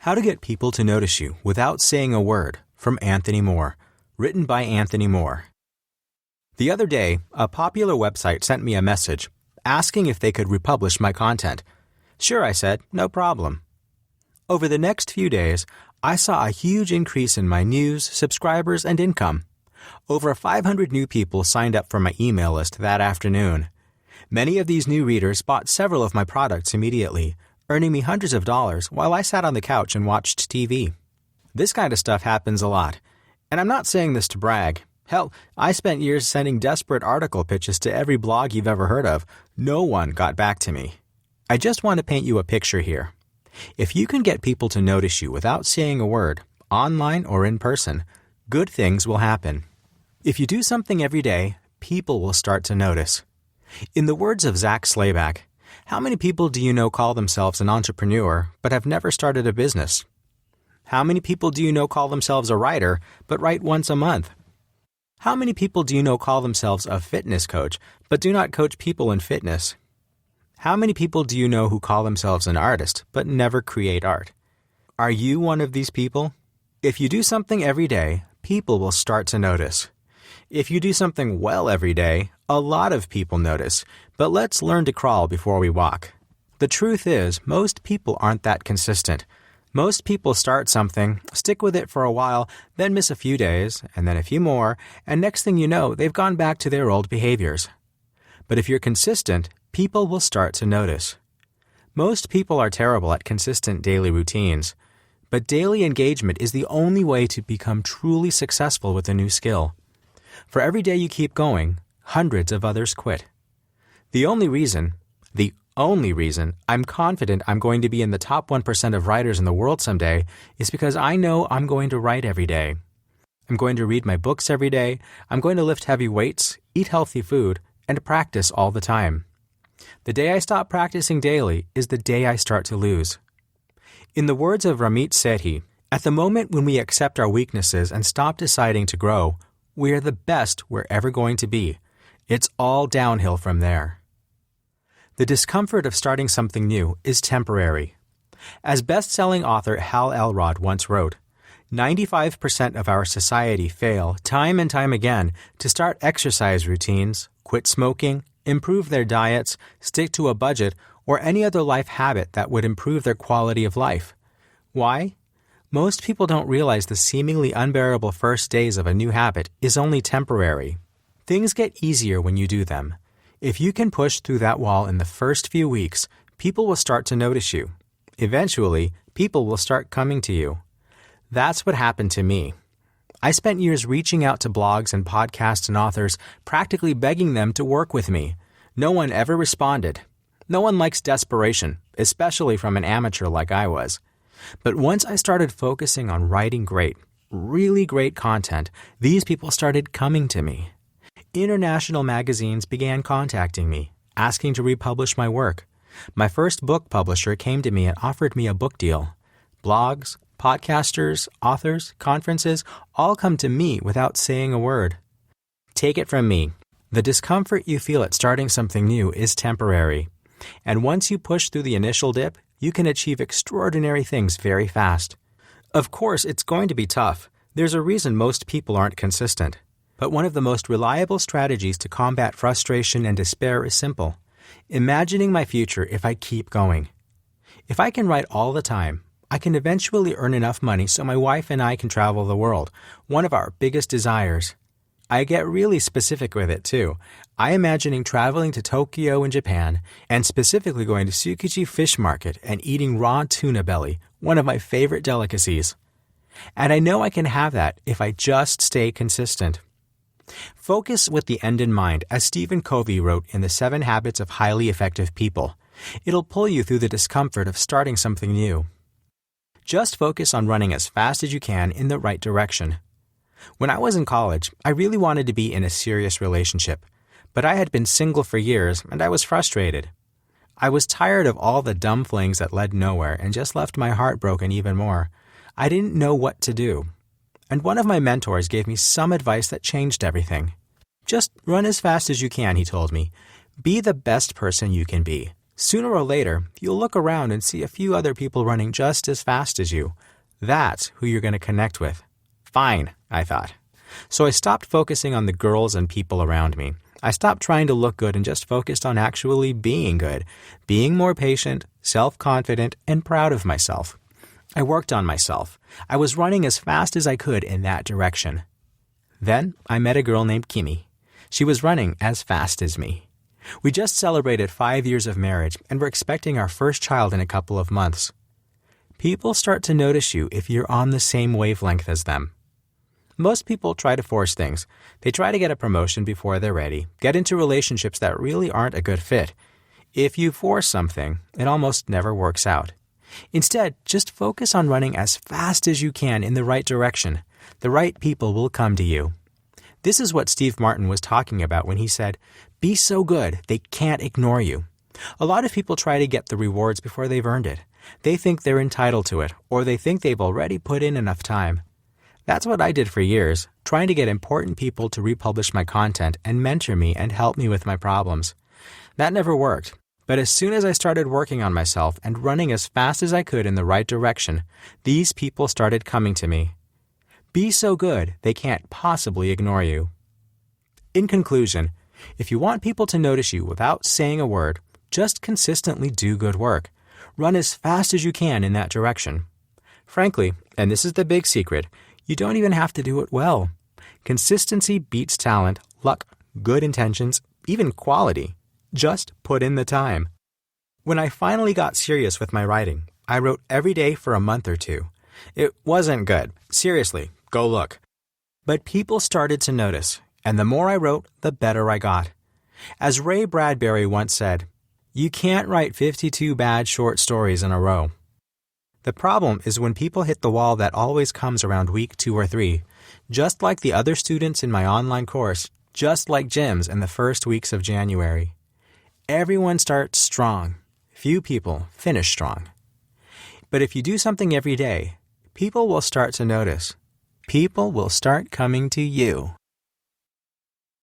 How to Get People to Notice You Without Saying a Word, from Anthony Moore. Written by Anthony Moore. The other day, a popular website sent me a message asking if they could republish my content. Sure, I said, no problem. Over the next few days, I saw a huge increase in my news, subscribers, and income. Over 500 new people signed up for my email list that afternoon. Many of these new readers bought several of my products immediately, earning me hundreds of dollars while I sat on the couch and watched TV. This kind of stuff happens a lot. And I'm not saying this to brag. Hell, I spent years sending desperate article pitches to every blog you've ever heard of. No one got back to me. I just want to paint you a picture here. If you can get people to notice you without saying a word, online or in person, good things will happen. If you do something every day, people will start to notice. In the words of Zach Slayback, how many people do you know call themselves an entrepreneur but have never started a business? How many people do you know call themselves a writer but write once a month? How many people do you know call themselves a fitness coach but do not coach people in fitness? How many people do you know who call themselves an artist but never create art? Are you one of these people? If you do something every day, people will start to notice. If you do something well every day, a lot of people notice, but let's learn to crawl before we walk. The truth is, most people aren't that consistent. Most people start something, stick with it for a while, then miss a few days, and then a few more, and next thing you know, they've gone back to their old behaviors. But if you're consistent, people will start to notice. Most people are terrible at consistent daily routines, but daily engagement is the only way to become truly successful with a new skill. For every day you keep going, hundreds of others quit. The only reason I'm confident I'm going to be in the top 1% of writers in the world someday is because I know I'm going to write every day. I'm going to read my books every day, I'm going to lift heavy weights, eat healthy food, and practice all the time. The day I stop practicing daily is the day I start to lose. In the words of Ramit Sethi, at the moment when we accept our weaknesses and stop deciding to grow, we are the best we're ever going to be. It's all downhill from there. The discomfort of starting something new is temporary. As best-selling author Hal Elrod once wrote, 95% of our society fail time and time again to start exercise routines, quit smoking, improve their diets, stick to a budget, or any other life habit that would improve their quality of life. Why? Most people don't realize the seemingly unbearable first days of a new habit is only temporary. Things get easier when you do them. If you can push through that wall in the first few weeks, people will start to notice you. Eventually, people will start coming to you. That's what happened to me. I spent years reaching out to blogs and podcasts and authors, practically begging them to work with me. No one ever responded. No one likes desperation, especially from an amateur like I was. But once I started focusing on writing great, really great content, these people started coming to me. International magazines began contacting me, asking to republish my work. My first book publisher came to me and offered me a book deal. Blogs, podcasters, authors, conferences, all come to me without saying a word. Take it from me. The discomfort you feel at starting something new is temporary. And once you push through the initial dip, you can achieve extraordinary things very fast. Of course, it's going to be tough. There's a reason most people aren't consistent. But one of the most reliable strategies to combat frustration and despair is simple. Imagining my future if I keep going. If I can write all the time, I can eventually earn enough money so my wife and I can travel the world, one of our biggest desires. I get really specific with it, too. I imagining traveling to Tokyo in Japan and specifically going to Tsukiji Fish Market and eating raw tuna belly, one of my favorite delicacies. And I know I can have that if I just stay consistent. Focus with the end in mind, as Stephen Covey wrote in The 7 Habits of Highly Effective People. It'll pull you through the discomfort of starting something new. Just focus on running as fast as you can in the right direction. When I was in college, I really wanted to be in a serious relationship, but I had been single for years and I was frustrated. I was tired of all the dumb flings that led nowhere and just left my heart broken even more. I didn't know what to do. And one of my mentors gave me some advice that changed everything. Just run as fast as you can, he told me. Be the best person you can be. Sooner or later, you'll look around and see a few other people running just as fast as you. That's who you're going to connect with. Fine, I thought. So I stopped focusing on the girls and people around me. I stopped trying to look good and just focused on actually being good, being more patient, self-confident, and proud of myself. I worked on myself. I was running as fast as I could in that direction. Then I met a girl named Kimmy. She was running as fast as me. We just celebrated 5 years of marriage and we're expecting our first child in a couple of months. People start to notice you if you're on the same wavelength as them. Most people try to force things. They try to get a promotion before they're ready, get into relationships that really aren't a good fit. If you force something, it almost never works out. Instead, just focus on running as fast as you can in the right direction. The right people will come to you. This is what Steve Martin was talking about when he said, "Be so good, they can't ignore you." A lot of people try to get the rewards before they've earned it. They think they're entitled to it, or they think they've already put in enough time. That's what I did for years, trying to get important people to republish my content and mentor me and help me with my problems. That never worked, but as soon as I started working on myself and running as fast as I could in the right direction, these people started coming to me. Be so good, they can't possibly ignore you. In conclusion, if you want people to notice you without saying a word, just consistently do good work. Run as fast as you can in that direction. Frankly, and this is the big secret, you don't even have to do it well. Consistency beats talent, luck, good intentions, even quality. Just put in the time. When I finally got serious with my writing, I wrote every day for a month or two. It wasn't good. Seriously, go look. But people started to notice, and the more I wrote, the better I got. As Ray Bradbury once said, "You can't write 52 bad short stories in a row." The problem is when people hit the wall that always comes around week 2 or 3, just like the other students in my online course, just like gyms in the first weeks of January. Everyone starts strong. Few people finish strong. But if you do something every day, people will start to notice. People will start coming to you.